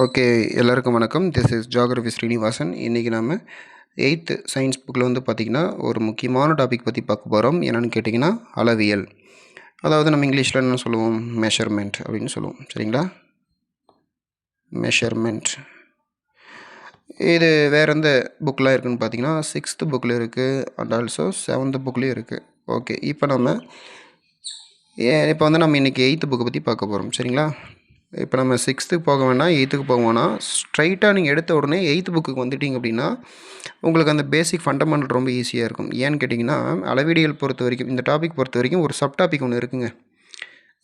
Okay, எல்லாருக்கும் வணக்கம். This is geography Srinivasan. இன்றைக்கி நம்ம 8th சயின்ஸ் புக்கில் வந்து பார்த்திங்கன்னா ஒரு முக்கியமான டாபிக் பற்றி பார்க்க போகிறோம். என்னென்னு கேட்டிங்கன்னா அளவியல். அதாவது நம்ம இங்கிலீஷில் என்ன சொல்லுவோம், மெஷர்மெண்ட் அப்படின்னு சொல்லுவோம். சரிங்களா, மெஷர்மெண்ட். இது வேறு எந்த புக்கெலாம் இருக்குதுன்னு பார்த்தீங்கன்னா 6th புக்கில் இருக்குது அண்ட் ஆல்சோ 7th புக்லேயும் இருக்குது. ஓகே, இப்போ நம்ம நம்ம இன்றைக்கி 8th புக்கை பற்றி பார்க்க போகிறோம். சரிங்களா, இப்போ நம்ம 6th போக வேணாம், 8th போக வேணாம், ஸ்ட்ரைட்டாக நீங்கள் எடுத்த உடனே 8th புக்கு வந்துட்டிங்க அப்படின்னா உங்களுக்கு அந்த பேசிக் ஃபண்டமெண்டல் ரொம்ப ஈஸியாக இருக்கும். ஏன்னு கேட்டிங்கன்னா, அளவீடியல் பொறுத்த வரைக்கும், இந்த டாபிக் பொறுத்த வரைக்கும் ஒரு சப் டாபிக் ஒன்று இருக்குங்க.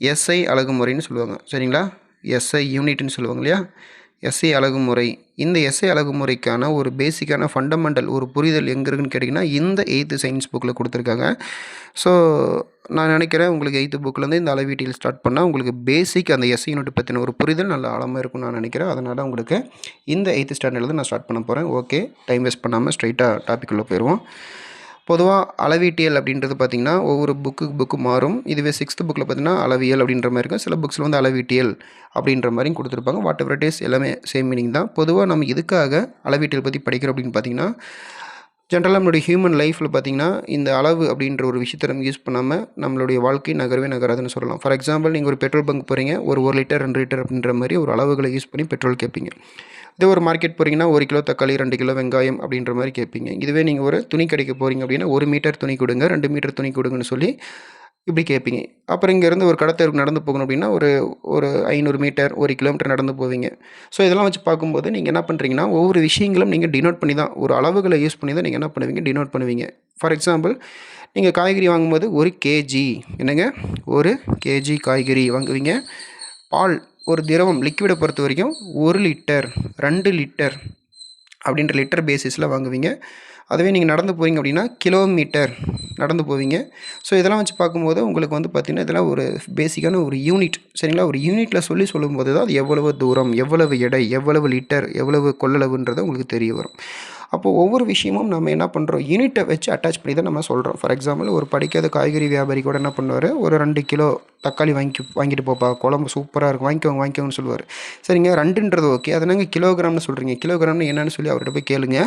எஸ்ஐ அழகுமுறைன்னு சொல்லுவாங்க. சரிங்களா, எஸ்ஐ யூனிட்னு சொல்லுவாங்க இல்லையா, எஸ்ஐ அழகுமுறை. இந்த எஸ்ஐ அழகுமுறைக்கான ஒரு பேசிக்கான ஃபண்டமெண்டல் ஒரு புரிதல் எங்கே இருக்குன்னு கேட்டிங்கன்னா இந்த 8th சயின்ஸ் புக்கில் கொடுத்துருக்காங்க. ஸோ நான் நினைக்கிறேன் உங்களுக்கு 8th புக்கிலேருந்து இந்த அளவீட்டில் ஸ்டார்ட் பண்ணால் உங்களுக்கு பேசிக் அந்த எஸ்ஐ யூனிட் பற்றின ஒரு புரிதல் நல்ல ஆழமாக இருக்கும்னு நான் நினைக்கிறேன். அதனால் உங்களுக்கு இந்த 8th ஸ்டாண்டர்ட்லேருந்து நான் ஸ்டார்ட் பண்ண போகிறேன். ஓகே, டைம் வேஸ்ட் பண்ணாமல் ஸ்ட்ரைட்டாக டாப்பிக்குள்ளே போயிடுவோம். பொதுவாக அளவீட்டியல் அப்படின்றது பார்த்திங்கன்னா ஒவ்வொரு புக்கு மாறும். இதுவே 6th புக்கில் பார்த்திங்கன்னா அளவியல் அப்படின்ற மாதிரி இருக்கும். சில புக்ஸில் வந்து அளவீட்டியல் அப்படின்ற மாதிரியும் கொடுத்துருப்பாங்க. வாட் எவர் இட் இஸ், எல்லாமே சேம் மீனிங் தான். பொதுவாக நம்ம இதுக்காக அளவீட்டியல் பற்றி படிக்கிறோம் அப்படின்னு பார்த்திங்கன்னா, ஜென்ரலாக நம்மளுடைய ஹியூமன் லைஃப்பில் பார்த்திங்கன்னா இந்த அளவு அப்படின்ற ஒரு விஷயத்தை நம்ம யூஸ் பண்ணாமல் நம்மளுடைய வாழ்க்கை நகராதுன்னு சொல்லலாம். ஃபார் எக்ஸாம்பிள், நீங்கள் ஒரு பெட்ரோல் பங்க் போகிறீங்க, ஒரு 1 லிட்டர் 2 லிட்டர் அப்படின்ற மாதிரி ஒரு அளவுகளை யூஸ் பண்ணி பெட்ரோல் கேட்பீங்க. இதே ஒரு மார்க்கெட் போகிறீங்கன்னா 1 கிலோ தக்காளி, 2 கிலோ வெங்காயம் அப்படின்ற மாதிரி கேட்பீங்க. இதுவே நீங்கள் ஒரு துணி கடைக்கு போகிறீங்க அப்படின்னா 1 மீட்டர் துணி கொடுங்க, 2 மீட்டர் துணி கொடுங்கன்னு சொல்லி இப்படி கேட்பீங்க. அப்புறம் இங்கேருந்து ஒரு கடத்தருக்கு நடந்து போகணும் அப்படின்னா ஒரு 500 மீட்டர் 1 கிலோமீட்டர் நடந்து போவீங்க. ஸோ இதெல்லாம் வச்சு பார்க்கும்போது நீங்கள் என்ன பண்ணுறீங்கன்னா ஒவ்வொரு விஷயங்களும் நீங்கள் டினோட் பண்ணி தான், ஒரு அளவுகளை யூஸ் பண்ணி தான் நீங்கள் என்ன பண்ணுவீங்க, டினோட் பண்ணுவீங்க. ஃபார் எக்ஸாம்பிள், நீங்கள் காய்கறி வாங்கும்போது 1 கேஜி, என்னங்க 1 கேஜி காய்கறி வாங்குவீங்க. பால், ஒரு திரவம் லிக்விடை பொறுத்த வரைக்கும் 1 லிட்டர் 2 லிட்டர் அப்படின்ற லிட்டர் பேசிஸில் வாங்குவீங்க. அதுவே நீங்கள் நடந்து போவீங்க அப்படின்னா கிலோமீட்டர் நடந்து போவீங்க. ஸோ இதெல்லாம் வச்சு பார்க்கும்போது உங்களுக்கு வந்து பார்த்திங்கன்னா இதெல்லாம் ஒரு பேசிக்கான ஒரு யூனிட். சரிங்களா, ஒரு யூனிட்டில் சொல்லும்போது தான் அது எவ்வளவு தூரம், எவ்வளவு எடை, எவ்வளவு லிட்டர், எவ்வளவு கொள்ளளவுன்றது உங்களுக்கு தெரிய வரும். அப்போது ஒவ்வொரு விஷயமும் நம்ம என்ன பண்ணுறோம், யூனிட்டை வச்சு அட்டாச் பண்ணி தான் நம்ம சொல்கிறோம். ஃபார் எக்ஸாம்பிள், ஒரு படிக்காத காய்கறி வியாபாரி கூட என்ன பண்ணுவார், ஒரு 2 கிலோ தக்காளி வாங்கிட்டு போப்பா, குழம்பு சூப்பராக இருக்கும், வாங்கிக்கோங்கன்னு சொல்லுவார். சரிங்க, 2ன்றது ஓகே, அதை நாங்கள் கிலோகிராம்னு சொல்கிறீங்க, கிலோகிராம்னு என்னென்னு சொல்லி அவர்கிட்ட போய் கேளுங்க.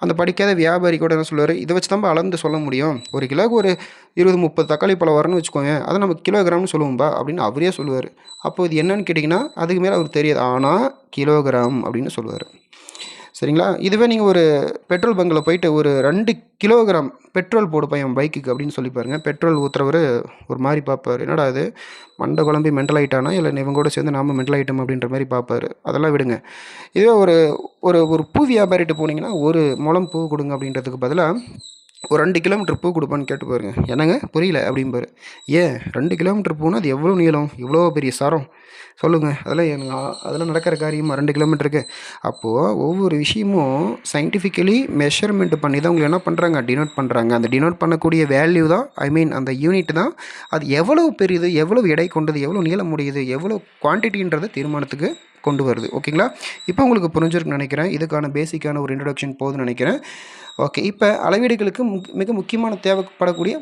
அந்த படிக்காத வியாபாரி கூட என்ன சொல்லுவார், இதை வச்சு தான் அளந்து சொல்ல முடியும், ஒரு கிலோவுக்கு ஒரு 20-30 தக்காளி பழம் வரணும்னு வச்சுக்கோங்க, அதை நம்ம கிலோகிராம்னு சொல்லுவோம்பா அப்படின்னு அவரே சொல்லுவார். அப்போது இது என்னன்னு கேட்டிங்கன்னா அதுக்கு மேலே அவருக்கு தெரியாது, ஆனால் கிலோகிராம் அப்படின்னு சொல்லுவார். சரிங்களா, இதுவே நீங்கள் ஒரு பெட்ரோல் பங்கில் போயிட்டு ஒரு 2 கிலோகிராம் பெட்ரோல் போடுப்பா என் பைக்குக்கு அப்படின்னு சொல்லி பாருங்கள். பெட்ரோல் ஊற்றுறவர் ஒரு மாதிரி பார்ப்பார், என்னடா அது மண்டை குழம்பி மென்டல் ஆகிட்டானா, இல்லை இவங்க கூட சேர்ந்து நாம் மென்டல் ஆகிட்டோம் அப்படின்ற மாதிரி பார்ப்பார். அதெல்லாம் விடுங்க. இதுவே ஒரு ஒரு ஒரு பூ வியாபாரிட்டு போனீங்கன்னா ஒரு முழம் பூ கொடுங்க அப்படின்றதுக்கு பதிலாக ஒரு 2 கிலோமீட்டர் பூ கொடுப்பான்னு கேட்டு பாருங்க, என்னங்க புரியல அப்படிம்பாரு. ஏன் 2 கிலோமீட்டர் பூனா அது எவ்வளோ நீளம், இவ்வளோ பெரிய சரம் சொல்லுங்கள், அதெல்லாம் நடக்கிற காரியமாக 2 கிலோமீட்டருக்கு. அப்போது ஒவ்வொரு விஷயமும் சயின்டிஃபிக்கலி மெஷர்மெண்ட் பண்ணி தான் உங்களை என்ன பண்ணுறாங்க, டினோட் பண்ணுறாங்க. அந்த டினோட் பண்ணக்கூடிய வேல்யூ தான், அந்த யூனிட் தான் அது எவ்வளவு பெரியது, எவ்வளவு எடை கொண்டது, எவ்வளோ நீளம் முடியுது, எவ்வளோ குவான்டிட்டின்றதை தீர்மானத்துக்கு கொண்டு வருது. ஓகேங்களா, இப்போ உங்களுக்கு புரிஞ்சிருக்குன்னு நினைக்கிறேன். இதுக்கான பேசிக்கான ஒரு இன்ட்ரடக்ஷன் போதுன்னு நினைக்கிறேன். ஓகே, இப்போ அளவீடுகளுக்கு மிக முக்கியமான தேவைப்படக்கூடிய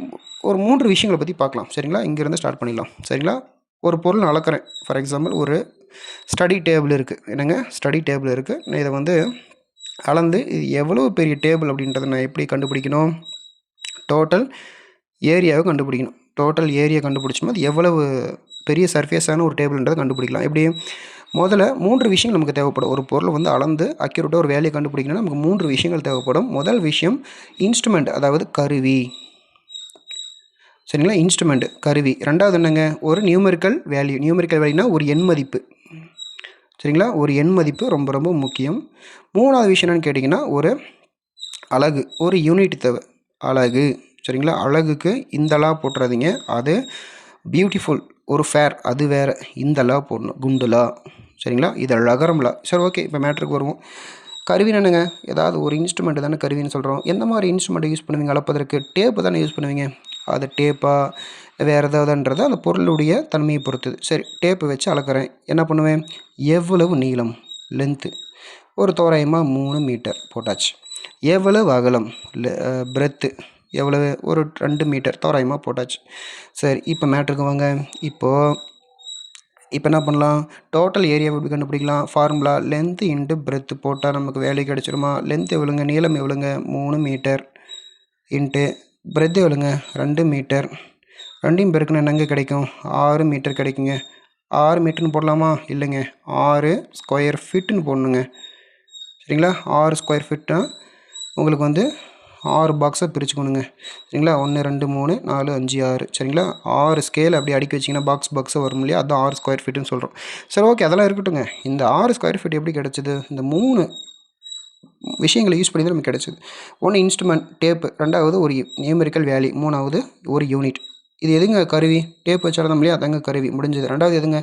ஒரு 3 விஷயங்களை பற்றி பார்க்கலாம். சரிங்களா, இங்கேருந்து ஸ்டார்ட் பண்ணிடலாம். சரிங்களா, ஒரு பொருள் நான் அளக்கிறேன். ஃபார் எக்ஸாம்பிள், ஒரு ஸ்டடி டேபிள் இருக்குது, என்னங்க ஸ்டடி டேபிள் இருக்குது. நான் இதை வந்து அளந்து இது எவ்வளோ பெரிய டேபிள் அப்படின்றத நான் எப்படி கண்டுபிடிக்கணும், டோட்டல் ஏரியாவை கண்டுபிடிக்கணும். டோட்டல் ஏரியா கண்டுபிடிச்சோம் அது எவ்வளவு பெரிய சர்ஃபேஸான ஒரு டேபிள்ன்றதை கண்டுபிடிக்கலாம். எப்படி, முதல்ல 3 விஷயங்கள் நமக்கு தேவைப்படும். ஒரு பொருளை வந்து அளந்து அக்யூரேட்டாக ஒரு வேலையை கண்டுபிடிக்கணும்னா நமக்கு 3 விஷயங்கள் தேவைப்படும். முதல் விஷயம் இன்ஸ்ட்ருமெண்ட், அதாவது கருவி. சரிங்களா, இன்ஸ்ட்ருமெண்ட் கருவி. ரெண்டாவது என்னங்க, ஒரு நியூமெரிக்கல் வேல்யூனா ஒரு எண் மதிப்பு. சரிங்களா, ஒரு எண் மதிப்பு ரொம்ப ரொம்ப முக்கியம். மூணாவது விஷயம் என்னென்னு கேட்டிங்கன்னா ஒரு அலகு, ஒரு யூனிட் தேவை, அலகு. சரிங்களா, அழகுக்கு இந்த லா போட்டுறாதீங்க, அது பியூட்டிஃபுல், ஒரு ஃபேர் அது வேறு, இந்த லா போடணும், குண்டுலா. சரிங்களா, இது லகரம்லா. சரி, ஓகே, இப்போ மேட்ருக்கு வருவோம். கருவி என்னங்க, ஏதாவது ஒரு இன்ஸ்ட்ருமெண்ட் தானே கருவின்னு சொல்கிறோம். எந்த மாதிரி இன்ஸ்ட்ருமெண்ட்டை யூஸ் பண்ணுவீங்க அளப்பதற்கு, டேப்பு தானே யூஸ் பண்ணுவீங்க. அது டேப்பாக வேறு ஏதாவதுன்றது அந்த பொருளுடைய தன்மையை பொறுத்தது. சரி, டேப்பு வச்சு அளக்கிறேன், என்ன பண்ணுவேன், எவ்வளவு நீளம், லென்த்து, ஒரு தோராயமாக 3 மீட்டர் போட்டாச்சு. எவ்வளவு அகலம், பிரெத்து எவ்வளவு, ஒரு 2 மீட்டர் தோராயமாக போட்டாச்சு. சரி, இப்போ மேட்ருக்கு வாங்க. இப்போது இப்போ என்ன பண்ணலாம், டோட்டல் ஏரியா எப்படி கண்டுபிடிக்கலாம், ஃபார்முலா லென்த் இன்ட்டு பிரெத் போட்டால் நமக்கு வேல்யூ கிடச்சிருமா. லென்த் எவ்வளோங்க, நீளம் எவ்வளோங்க 3 மீட்டர் இன்ட்டு பிரெத் எவ்வளோங்க 2 மீட்டர், ரெண்டையும் பெருக்குனா என்னங்க கிடைக்கும், 6 மீட்டர் கிடைக்குங்க. 6 மீட்டர்னு போடலாமா, இல்லைங்க 6 ஸ்கொயர் ஃபீட்டுன்னு போடணுங்க. சரிங்களா, 6 ஸ்கொயர் ஃபீட்னா உங்களுக்கு வந்து 6 பாக்ஸை பிரிச்சுக்கணுங்க. சரிங்களா, 1 2 3 4 5 6. சரிங்களா, 6 ஸ்கேல் அப்படி அடுக்கி வச்சிங்கன்னா பாக்ஸை வரும் இல்லையா, அதுதான் 6 ஸ்கொயர் ஃபீட்டுன்னு சொல்கிறோம். சரி ஓகே, அதெல்லாம் இருக்கட்டுங்க. இந்த 6 ஸ்கொயர் ஃபீட் எப்படி கிடச்சிது, இந்த 3 விஷயங்களை யூஸ் பண்ணி தான் நமக்கு கிடச்சிது. ஒன்று இன்ஸ்ட்ருமெண்ட் டேப்பு, ரெண்டாவது ஒரு நியூமெரிக்கல் வேல்யூ, மூணாவது ஒரு யூனிட். இது எதுங்க கருவி, டேப் வச்சாலும் இல்லையா, அதாங்க கருவி, முடிஞ்சது. ரெண்டாவது எதுங்க,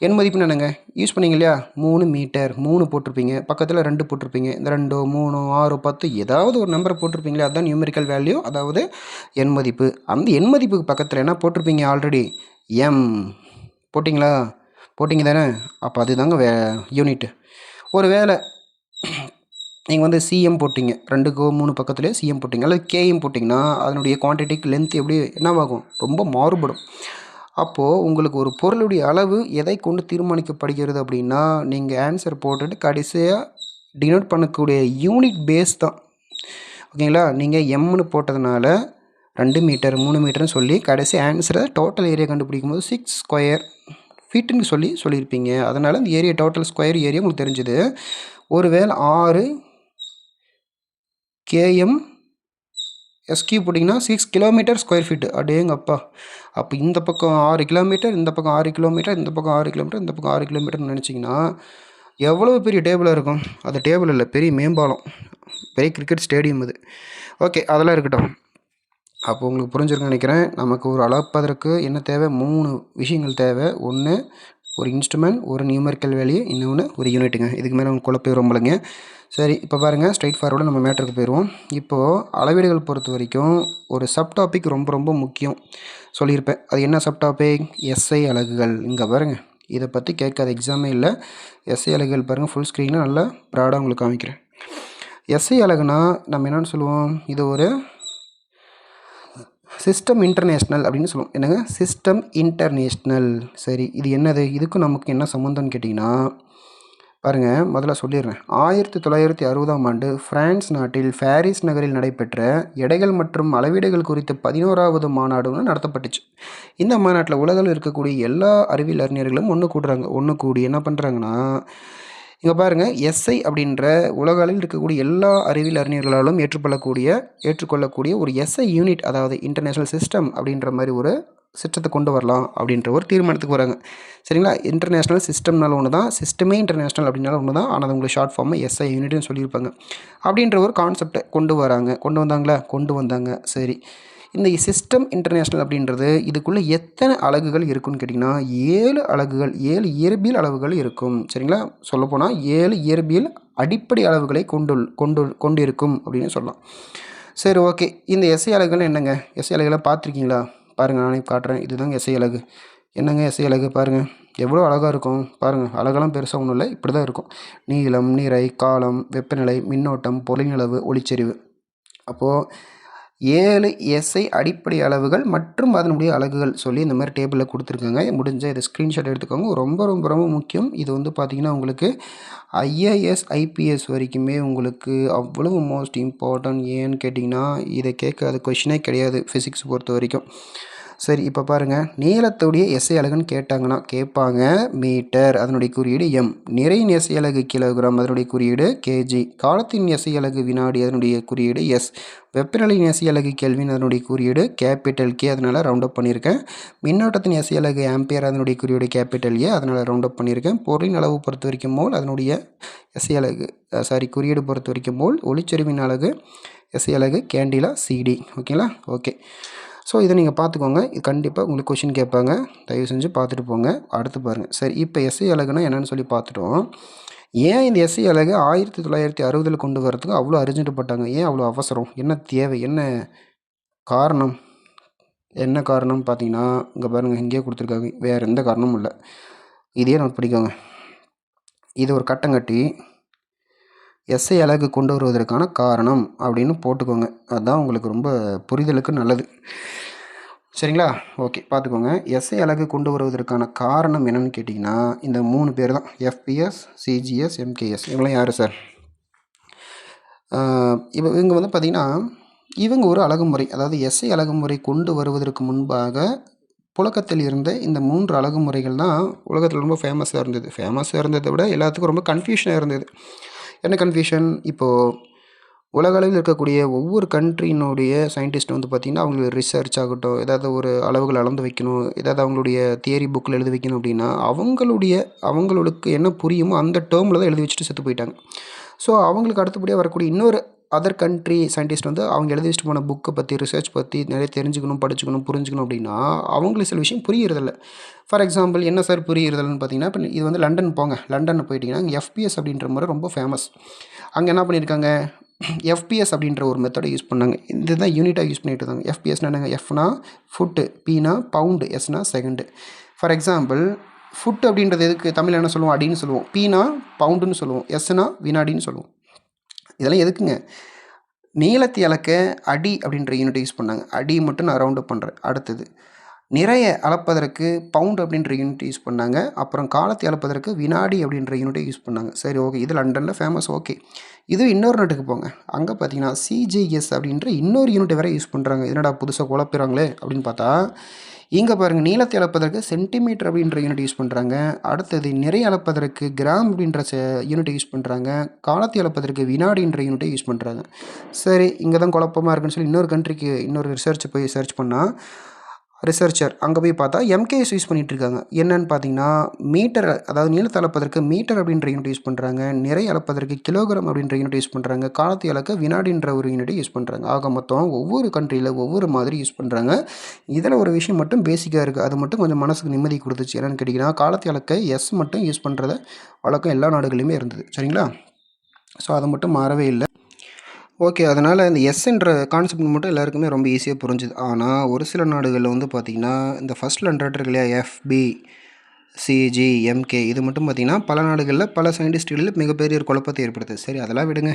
எண் மதிப்புன்னு என்னங்க யூஸ் பண்ணிங்க இல்லையா, 3 மீட்டர் 3 போட்டிருப்பீங்க, பக்கத்தில் 2 போட்டிருப்பீங்க, இந்த 2 3 6 10 ஏதாவது ஒரு நம்பரை போட்டிருப்பீங்களே, அதுதான் நியூமெரிக்கல் வேல்யூ, அதாவது எண் மதிப்பு. அந்த எண் மதிப்புக்கு பக்கத்தில் என்ன போட்டிருப்பீங்க, ஆல்ரெடி எம் போட்டிங்களா, போட்டிங்க தானே, அப்போ அதுதாங்க யூனிட்டு. ஒரு வேளை நீங்கள் வந்து சிஎம் போட்டிங்க, 2க்கோ 3 பக்கத்துலேயே சிஎம் போட்டிங்க, அல்லது கேஎம் போட்டிங்கன்னா அதனுடைய குவான்டிட்டிக்கு லென்த் எப்படி என்னவாகும், ரொம்ப மாறுபடும். அப்போது உங்களுக்கு ஒரு பொருளுடைய அளவு எதை கொண்டு தீர்மானிக்கப்படுகிறது அப்படின்னா, நீங்கள் ஆன்சர் போட்டுட்டு கடைசியாக டினோட் பண்ணக்கூடிய யூனிட் பேஸ் தான். ஓகேங்களா, நீங்கள் எம்னு போட்டதுனால 2 மீட்டர் 3 மீட்டர்னு சொல்லி கடைசி ஆன்சரை டோட்டல் ஏரியா கண்டுபிடிக்கும் போது 6 ஸ்கொயர் ஃபீட்டுன்னு சொல்லியிருப்பீங்க. அதனால் இந்த ஏரியா டோட்டல் ஸ்கொயர் ஏரியா உங்களுக்கு தெரிஞ்சுது. ஒருவேளை 6 கேஎம் எஸ்கியூ போட்டிங்கன்னா 6 கிலோமீட்டர் ஸ்கொயர் ஃபீட்டு, அடேங்கப்பா. அப்போ இந்த பக்கம் 6 கிலோமீட்டர், இந்த பக்கம் 6 கிலோமீட்டர், இந்த பக்கம் 6 கிலோமீட்டர், இந்த பக்கம் 6 கிலோமீட்டர்னு நினச்சிங்கன்னா எவ்வளோ பெரிய டேபிளாக இருக்கும். அது டேபிள் இல்லை, பெரிய மேம்பாலம், பெரிய கிரிக்கெட் ஸ்டேடியம் அது. ஓகே, அதெல்லாம் இருக்கட்டும். அப்போ உங்களுக்கு புரிஞ்சிருக்குன்னு நினைக்கிறேன். நமக்கு ஒரு அளப்பதற்கு என்ன தேவை, 3 விஷயங்கள் தேவை. ஒன்று ஒரு இன்ஸ்ட்ருமெண்ட், ஒரு நியூமெரிக்கல் வேல்யூ, இன்னொன்று ஒரு யூனிட்டுங்க. இதுக்கு மேலே உங்களுக்கு குழப்பம் ரொம்பலைங்க. சரி, இப்போ பாருங்கள், ஸ்ட்ரைட் ஃபார்வர்டாக நம்ம மேட்டருக்கு போயிடுவோம். இப்போது அளவீடுகள் பொறுத்த வரைக்கும் ஒரு சப் டாபிக் ரொம்ப ரொம்ப முக்கியம் சொல்லியிருப்பேன். அது என்ன சப் டாபிக், எஸ்ஐ அலகுகள். இங்கே பாருங்கள், இதை பற்றி கேட்காத எக்ஸாமே இல்லை. எஸ்ஐ அலகுகள் பாருங்கள், ஃபுல் ஸ்க்ரீனில் நல்லா ப்ராடாக உங்களுக்கு காமிக்கிறேன். எஸ்ஐ அலகுனா நம்ம என்னென்னு சொல்லுவோம், இது ஒரு சிஸ்டம் இன்டர்நேஷ்னல் அப்படின்னு சொல்லுவோம். என்னங்க, சிஸ்டம் இன்டர்நேஷ்னல். சரி, இது என்னது, இதுக்கும் நமக்கு என்ன சம்மந்தம்னு கேட்டிங்கன்னா பாருங்கள், முதல்ல சொல்லிடுறேன். 1960ஆம் ஆண்டு பிரான்ஸ் நாட்டில் பாரிஸ் நகரில் நடைபெற்ற எடைகள் மற்றும் அளவீடுகள் குறித்த 11வது மாநாடு ஒன்று நடத்தப்பட்டுச்சு. இந்த மாநாட்டில் உலகில் இருக்கக்கூடிய எல்லா அறிவியல் அறிஞர்களும் ஒன்று கூடுறாங்க. ஒன்று கூடி என்ன பண்ணுறாங்கன்னா, இங்கே பாருங்கள், எஸ்ஐ அப்படின்ற உலக அளவில் இருக்கக்கூடிய எல்லா அறிவியல் அறிஞர்களாலும் ஏற்றுக்கொள்ளக்கூடிய ஒரு எஸ்ஐ யூனிட், அதாவது இன்டர்நேஷ்னல் சிஸ்டம் அப்படின்ற மாதிரி ஒரு சிஸ்டத்தை கொண்டு வரலாம் அப்படின்ற ஒரு தீர்மானத்துக்கு வராங்க. சரிங்களா, இன்டர்நேஷ்னல் சிஸ்டம்னால ஒன்று தான், சிஸ்டமே இன்டர்நேஷ்னல் அப்படின்னால ஒன்று தான், ஆனால் உங்களுக்கு ஷார்ட் ஃபார்மை எஸ்ஐ யூனிட்னு சொல்லியிருப்பாங்க. அப்படின்ற ஒரு கான்செப்டை கொண்டு வந்தாங்க. சரி, இந்த சிஸ்டம் இன்டர்நேஷ்னல் அப்படின்றது இதுக்குள்ளே எத்தனை அலகுகள் இருக்குன்னு கேட்டிங்கன்னா 7 அலகுகள், 7 இயற்பியல் அளவுகள் இருக்கும். சரிங்களா, சொல்லப்போனால் 7 இயற்பியல் அடிப்படை அளவுகளை கொண்டிருக்கும் அப்படின்னு சொல்லலாம். சரி ஓகே, இந்த எஸ்ஐ அலகுகள் என்னங்க, எஸ்ஐ அலகுகளை பார்த்துருக்கீங்களா, பாருங்கள், நானே காட்டுறேன். இதுதாங்க எஸ்ஐ அலகு. என்னங்க எஸ்ஐ அலகு பாருங்கள், எவ்வளோ அழகாக இருக்கும் பாருங்கள். அழகெல்லாம் பெருசாக ஒன்றும் இல்லை, இப்படி தான் இருக்கும். நீளம், நிறை, காலம், வெப்பநிலை, மின்னோட்டம், பொருளின் ஒளிச்செறிவு. அப்போது 7 எஸ்ஐ அடிப்படை அளவுகள் மற்றும் அதனுடைய அலகுகள் சொல்லி இந்த மாதிரி டேபிளில் கொடுத்துருக்காங்க. முடிஞ்ச இதை ஸ்க்ரீன்ஷாட் எடுத்துக்கோங்க. ரொம்ப ரொம்ப ரொம்ப முக்கியம். இது வந்து பார்த்திங்கன்னா உங்களுக்கு ஐஏஎஸ் ஐபிஎஸ் வரைக்குமே உங்களுக்கு அவ்வளவு மோஸ்ட் இம்பார்ட்டன்ட். ஏன்னு கேட்டிங்கன்னா இதை கேட்காத கொஷினே கிடையாது ஃபிசிக்ஸ் பொறுத்த வரைக்கும். சரி, இப்போ பாருங்கள், நீளத்துடைய எஸ்ஐ அலகுன்னு கேட்பாங்க. மீட்டர், அதனுடைய குறியீடு எம். நிறையின் எஸ்ஐ அலகு கிலோகிராம், அதனுடைய குறியீடு கேஜி. காலத்தின் எஸ்ஐ அலகு வினாடி, அதனுடைய குறியீடு எஸ். வெப்பநிலையின் எஸ்ஐ அலகு கெல்வின், அதனுடைய குறியீடு கேபிட்டல் கே, அதனால் ரவுண்ட் அப் பண்ணியிருக்கேன். மின்னோட்டத்தின் எஸ்ஐ அலகு ஆம்பியர், அதனுடைய குறியீடு கேபிட்டல் ஏ, அதனால் ரவுண்ட் அப் பண்ணியிருக்கேன். பொருளின் அளவு பொறுத்த வரைக்கும் மோல், அதனுடைய எஸ்ஐ அலகு குறியீடு பொறுத்த வரைக்கும் மோல். ஒளிச்செறிவின் அலகு எஸ்ஐ அலகு கேண்டிலா சிடி. ஓகேங்களா, ஓகே. ஸோ இதை நீங்கள் பார்த்துக்கோங்க. இது கண்டிப்பாக உங்களுக்கு கொஷின் கேட்பாங்க, தயவு செஞ்சு பார்த்துட்டு போங்க. அடுத்து பாருங்கள். சரி, இப்போ எஸ்ஐ அலகுனா என்னென்னு சொல்லி பார்த்துட்டோம். ஏன் இந்த எஸ்ஐ அலகு 1960 கொண்டு வரதுக்கு அவ்வளோ அர்ஜென்ட்டுப்பட்டாங்க, ஏன் அவ்வளோ அவசரம், என்ன தேவை, என்ன காரணம் பார்த்தீங்கன்னா இங்கே பாருங்கள், இங்கேயே கொடுத்துருக்காங்க, வேறு எந்த காரணமும் இல்லை. இதையே நோட் பண்ணிக்கோங்க. இது ஒரு கட்டங்கட்டி எஸ்ஐ அலகு கொண்டு வருவதற்கான காரணம் அப்படின்னு போட்டுக்கோங்க. அதுதான் உங்களுக்கு ரொம்ப புரிதலுக்கு நல்லது. சரிங்களா? ஓகே பார்த்துக்கோங்க. எஸ்ஐ அலகு கொண்டு வருவதற்கான காரணம் என்னன்னு கேட்டிங்கன்னா, இந்த 3 பேர் தான். எஃபிஎஸ், சிஜிஎஸ், எம்கேஎஸ் இவங்கலாம் யார் சார்? இவங்க வந்து பார்த்திங்கன்னா, இவங்க ஒரு அழகுமுறை, அதாவது எஸ்ஐ அழகுமுறை கொண்டு வருவதற்கு முன்பாக புழக்கத்தில் இருந்த இந்த 3 அழகுமுறைகள் தான் உலகத்தில் ரொம்ப ஃபேமஸாக இருந்தது. ஃபேமஸாக இருந்ததை விட எல்லாத்துக்கும் ரொம்ப கன்ஃபியூஷனாக இருந்தது. என்ன கன்ஃபியூஷன்? இப்போது உலக அளவில் இருக்கக்கூடிய ஒவ்வொரு கண்ட்ரியினுடைய சயின்டிஸ்ட் வந்து பார்த்திங்கன்னா, அவங்களுக்கு ரிசர்ச் ஆகட்டும், ஏதாவது ஒரு அளவுகள் அளந்து வைக்கணும், ஏதாவது அவங்களுடைய தியரி புக்கில் எழுதி வைக்கணும் அப்படின்னா, அவங்களுக்கு என்ன புரியுமோ அந்த டேர்மில் தான் எழுதி வச்சுட்டு செத்து போயிட்டாங்க. ஸோ அவங்களுக்கு அடுத்தபடியாக வரக்கூடிய இன்னொரு அதர் கண்ட்ரி சயின்டிஸ்ட் வந்து அவங்க எழுதி வச்சுட்டு போன புக்கை பற்றி, ரிசர்ச் பற்றி நிறைய தெரிஞ்சுக்கணும், படிச்சுக்கணும், புரிஞ்சுக்கணும் அப்படின்னா, அவங்களுக்கு சில விஷயம் புரியுறதில்ல. ஃபார் எக்ஸாம்பிள் என்ன சார் புரியுறதில்லன்னு பார்த்தீங்கன்னா, இப்போ இது வந்து லண்டன் போங்க. லண்டனில் போயிட்டிங்கன்னா எஃபிஎஸ் அப்படின்ற முறை ரொம்ப ஃபேமஸ். அங்கே என்ன பண்ணியிருக்காங்க, எஃபிஎஸ் அப்படின்ற ஒரு மெத்தடை யூஸ் பண்ணாங்க. இதுதான் யூனிட்டாக யூஸ் பண்ணிட்டு இருந்தாங்க. எஃபிஎஸ்னா என்னங்க? எஃப்னா ஃபுட்டு, பினா பவுண்டு, எஸ்னா செகண்டு. ஃபார் எக்ஸாம்பிள் ஃபுட் அப்படின்றது எதுக்கு தமிழில் என்ன சொல்லுவோம்? அடின்னு சொல்லுவோம். பினா பவுண்டுன்னு சொல்லுவோம். எஸ்னா வினாடின்னு சொல்லுவோம். இதெல்லாம் எதுக்குங்க? நீளத்தை அளக்க அடி அப்படின்ற யூனிட்டை யூஸ் பண்ணாங்க. அடி மட்டும் நான் ரவுண்ட் அப் பண்ணுறேன். அடுத்தது நிறைய அளப்பதற்கு பவுண்ட் அப்படின்ற யூனிட் யூஸ் பண்ணாங்க. அப்புறம் காலத்தை அளப்பதற்கு வினாடி அப்படின்ற யூனிட்டை யூஸ் பண்ணாங்க. சரி, ஓகே, இது லண்டனில் ஃபேமஸ். ஓகே, இது இன்னொரு நாட்டுக்கு போங்க. அங்கே பார்த்தீங்கன்னா சிஜிஎஸ் அப்படின்ற இன்னொரு யூனிட்டை வேறு யூஸ் பண்ணுறாங்க. என்னடா புதுசாக குழப்பிறாங்களே அப்படின்னு பார்த்தா, இங்கே பாருங்கள், நீளத்தை அளப்பதற்கு சென்டிமீட்டர் அப்படின்ற யூனிட் யூஸ் பண்ணுறாங்க. அடுத்தது நிறைய அளப்பதற்கு கிராம் அப்படின்ற யூனிட்டை யூஸ் பண்ணுறாங்க. காலத்தை அளப்பதற்கு வினாடின்ற யூனிட்டை யூஸ் பண்ணுறாங்க. சரி, இங்கே தான் குழப்பமாக இருக்குன்னு சொல்லி இன்னொரு கண்ட்ரிக்கு இன்னொரு ரிசர்ச் போய் சர்ச் பண்ணால், ரிசர்ச்சர் அங்கே போய் பார்த்தா எம்கேஎஸ் யூஸ் பண்ணிகிட்டு இருக்காங்க. என்னன்னு பார்த்தீங்கன்னா, மீட்டர், அதாவது நீளத்தை அளப்பதற்கு மீட்டர் அப்படின்ற யூனிட் யூஸ் பண்ணுறாங்க. நிறைய அளப்பதற்கு கிலோகிராம் அப்படின்ற யூனிட் யூஸ் பண்ணுறாங்க. காலத்தை அளக்க வினாடின்ற ஒரு யூனிட்டை யூஸ் பண்ணுறாங்க. ஆக மொத்தம் ஒவ்வொரு கண்ட்ரியில் ஒவ்வொரு மாதிரி யூஸ் பண்ணுறாங்க. இதில் ஒரு விஷயம் மட்டும் பேசிக்காக இருக்குது. அது மட்டும் கொஞ்சம் மனசுக்கு நிம்மதி கொடுத்துச்சு. என்னென்னு கேட்டிங்கன்னா, காலத்தை அளக்க எஸ் மட்டும் யூஸ் பண்ணுறத வழக்கம் எல்லா நாடுகளையுமே இருந்தது. சரிங்களா? ஸோ அதை மட்டும் மாறவே இல்லை. ஓகே, அதனால் இந்த எஸ்ன்ற கான்செப்ட் மட்டும் எல்லாருக்குமே ரொம்ப ஈஸியாக புரிஞ்சுது. ஆனால் ஒரு சில நாடுகளில் வந்து பார்த்திங்கன்னா, இந்த ஃபஸ்ட் லெட்டர் இருக்கு இல்லையா, எஃப்பி, சிஜி, எம்கே, இது மட்டும் பார்த்திங்கன்னா பல நாடுகளில் பல சயின்டிஸ்ட்களில் மிகப்பெரிய ஒரு குழப்பத்தை ஏற்படுத்துது. சரி, அதெல்லாம் விடுங்க.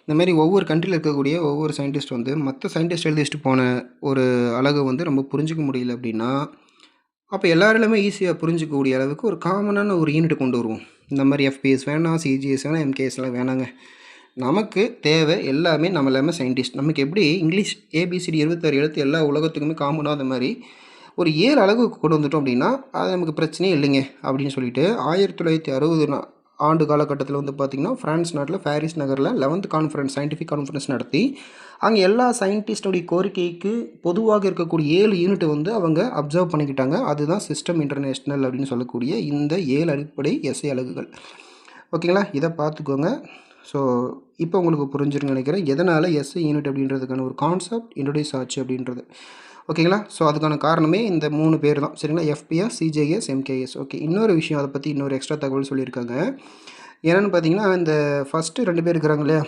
இந்த மாதிரி ஒவ்வொரு கண்ட்ரியில் இருக்கக்கூடிய ஒவ்வொரு சயின்டிஸ்ட் வந்து மற்ற சயின்டிஸ்ட் எழுதி வச்சுட்டு போன ஒரு அழகு வந்து ரொம்ப புரிஞ்சிக்க முடியல அப்படின்னா, அப்போ எல்லாருமே ஈஸியாக புரிஞ்சிக்கக்கூடிய அளவுக்கு ஒரு காமனான ஒரு யூனிட் கொண்டு வருவோம். இந்த மாதிரி எஃபிஎஸ் வேணாம், சிஜிஎஸ் வேணாம், எம்கேஎஸ்லாம் வேணாங்க. நமக்கு தேவை எல்லாமே நம்ம எல்லாமே சயின்டிஸ்ட். நமக்கு எப்படி இங்கிலீஷ் ஏபிசிடி 26 எழுத்து எல்லா உலகத்துக்குமே காமனாக அந்த மாதிரி ஒரு 7 அளவுக்கு கொண்டு வந்துட்டோம் அப்படின்னா அது நமக்கு பிரச்சனையே இல்லைங்க அப்படின்னு சொல்லிட்டு 1960 ஆண்டு காலகட்டத்தில் வந்து பார்த்திங்கன்னா ஃப்ரான்ஸ் நாட்டில் பாரிஸ் நகரில் 11th கான்ஃபரன்ஸ், சயின்டிஃபிக் கான்ஃபரன்ஸ் நடத்தி அங்கே எல்லா சயின்டிஸ்டோடைய கோரிக்கைக்கு பொதுவாக இருக்கக்கூடிய 7 யூனிட்டை வந்து அவங்க அப்சர்வ் பண்ணிக்கிட்டாங்க. அதுதான் சிஸ்டம் இன்டர்நேஷ்னல் அப்படின்னு சொல்லக்கூடிய இந்த 7 அடிப்படை எஸ்ஐ அலகுகள். ஓகேங்களா? இதை பார்த்துக்கோங்க. ஸோ இப்போ உங்களுக்கு புரிஞ்சிருன்னு நினைக்கிறேன் எதனால் எஸ்ஐ யூனிட் அப்படின்றதுக்கான ஒரு கான்செப்ட் இன்ட்ரடியூஸ் ஆச்சு அப்படின்றது. ஓகேங்களா? ஸோ அதுக்கான காரணமே இந்த 3 பேர் தான். சரிங்களா? FPS, சிஜேஎஸ், MKS. ஓகே, இன்னொரு விஷயம், அதை பற்றி இன்னொரு எக்ஸ்ட்ரா தகவல் சொல்லியிருக்காங்க. என்னென்னு பார்த்தீங்கன்னா, இந்த ஃபஸ்ட்டு 2 பேர் இருக்கிறாங்க இல்லையா,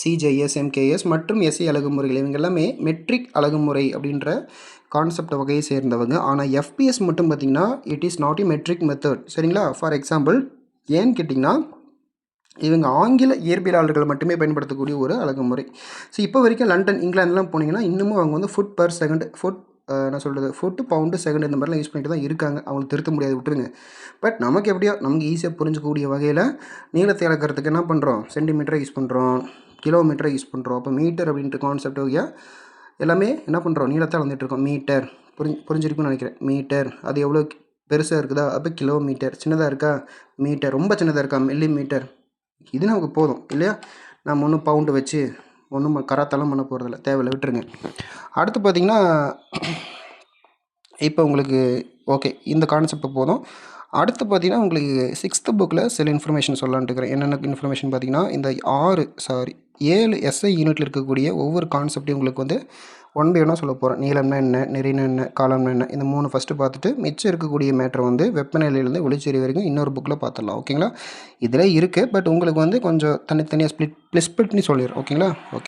சிஜேஎஸ், எம்கேஎஸ் மற்றும் எஸ்ஐ அழகுமுறைகள், இவங்க எல்லாமே மெட்ரிக் அழகுமுறை அப்படின்ற கான்செப்ட் வகையை சேர்ந்தவங்க. ஆனால் எஃபிஎஸ் மட்டும் பார்த்திங்கன்னா it is not a metric method. சரிங்களா? ஃபார் எக்ஸாம்பிள் ஏன்னு கேட்டிங்கன்னா, இவங்க ஆங்கில இயற்பியலாளர்கள் மட்டுமே பயன்படுத்தக்கூடிய ஒரு அழகுமுறை. ஸோ இப்போ வரைக்கும் லண்டன், இங்கிலாந்துலாம் போனீங்கன்னா இன்னமும் அவங்க வந்து ஃபுட் பர் செகண்ட், என்ன சொல்கிறது, ஃபுட்டு, பவுண்டு, செகண்ட் இந்த மாதிரிலாம் யூஸ் பண்ணிட்டு தான் இருக்காங்க. அவங்களுக்கு திருத்த முடியாது, விட்டுருங்க. பட் நமக்கு எப்படியோ நமக்கு ஈஸியாக புரிஞ்சுக்கக்கூடிய வகையில் நீளத்தை அளக்கிறதுக்கு என்ன பண்ணுறோம், சென்டிமீட்டரை யூஸ் பண்ணுறோம், கிலோமீட்டரை யூஸ் பண்ணுறோம். அப்போ மீட்டர் அப்படின்ட்டு கான்செப்ட் வகையாக எல்லாமே என்ன பண்ணுறோம், நீளத்தை அளந்துட்டுருக்கோம். மீட்டர் புரிஞ்சிருக்குன்னு நினைக்கிறேன். மீட்டர் அது எவ்வளோ பெருசாக இருக்குதா, அப்போ கிலோமீட்டர். சின்னதாக இருக்கா, மீட்டர். ரொம்ப சின்னதாக இருக்கா, மில்லி மீட்டர். இது நமக்கு போதும் இல்லையா? நம்ம ஒன்றும் பவுண்டு வச்சு ஒன்றும் கராத்தெல்லாம் பண்ண போகிறதில்ல, தேவையில்லை, விட்டுருங்க. அடுத்து பார்த்திங்கன்னா, இப்போ உங்களுக்கு ஓகே இந்த கான்செப்ட் போதும். அடுத்து பார்த்திங்கன்னா உங்களுக்கு 6th புக்கில் சில இன்ஃபர்மேஷன் சொல்லலான்ட்டு இருக்கிறேன். என்னென்ன இன்ஃபர்மேஷன் பார்த்திங்கன்னா, இந்த 7 எஸ்ஐ யூனிட்டில் இருக்கக்கூடிய ஒவ்வொரு கான்செப்டையும் உங்களுக்கு வந்து 1 by 1 சொல்ல போகிறேன். நீளம்னா என்ன, நெறினா என்ன, காலம்னா என்ன, இந்த 3 ஃபஸ்ட்டு பார்த்துட்டு மிச்சம் இருக்கக்கூடிய மேட்ரை வந்து வெப்பநிலையிலேருந்து ஒளிச்செறிவு வரைக்கும் இன்னொரு புக்கில் பார்த்துடலாம். ஓகேங்களா? இதில் இருக்குது, பட் உங்களுக்கு வந்து கொஞ்சம் தனித்தனியாக ஸ்ப்ளிட் பண்ணி சொல்லிடுறேன். ஓகேங்களா? ஓகே.